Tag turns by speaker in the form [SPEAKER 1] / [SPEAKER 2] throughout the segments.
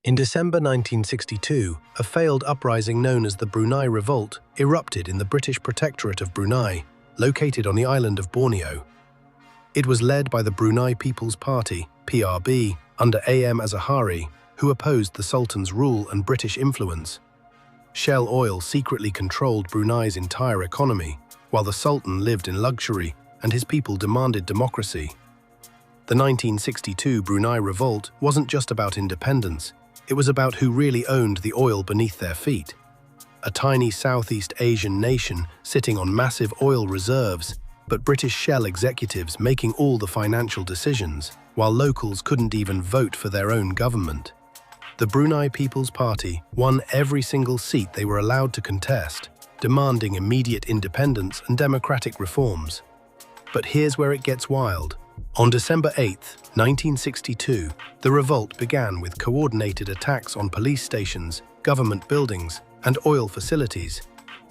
[SPEAKER 1] In December 1962, a failed uprising known as the Brunei Revolt erupted in the British Protectorate of Brunei, located on the island of Borneo. It was led by the Brunei People's Party, PRB, under AM Azahari, who opposed the Sultan's rule and British influence. Shell oil secretly controlled Brunei's entire economy, while the Sultan lived in luxury and his people demanded democracy. The 1962 Brunei Revolt wasn't just about independence, it was about who really owned the oil beneath their feet. A tiny Southeast Asian nation sitting on massive oil reserves, but British Shell executives making all the financial decisions, while locals couldn't even vote for their own government. The Brunei People's Party won every single seat they were allowed to contest, demanding immediate independence and democratic reforms. But here's where it gets wild. On December 8, 1962, the revolt began with coordinated attacks on police stations, government buildings, and oil facilities,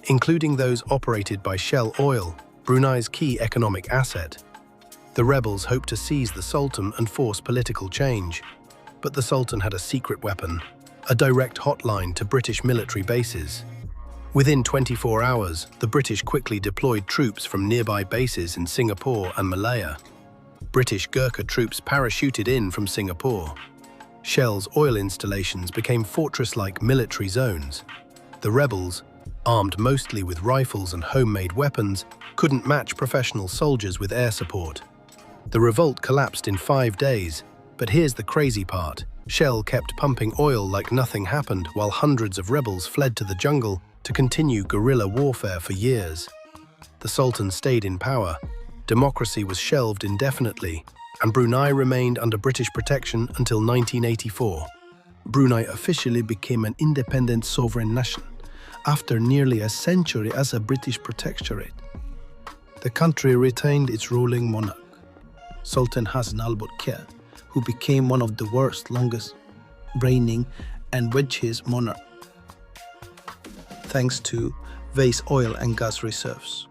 [SPEAKER 1] including those operated by Shell Oil, Brunei's key economic asset. The rebels hoped to seize the Sultan and force political change. But the Sultan had a secret weapon, a direct hotline to British military bases. Within 24 hours, the British quickly deployed troops from nearby bases in Singapore and Malaya. British Gurkha troops parachuted in from Singapore. Shell's oil installations became fortress-like military zones. The rebels, armed mostly with rifles and homemade weapons, couldn't match professional soldiers with air support. The revolt collapsed in 5 days, but here's the crazy part. Shell kept pumping oil like nothing happened while hundreds of rebels fled to the jungle to continue guerrilla warfare for years. The Sultan stayed in power, democracy was shelved indefinitely, and Brunei remained under British protection until 1984.
[SPEAKER 2] Brunei officially became an independent sovereign nation after nearly a century as a British protectorate. The country retained its ruling monarch, Sultan Hassan al-Bolkiah, who became one of the world's longest reigning and richest monarchs, thanks to vast oil and gas reserves.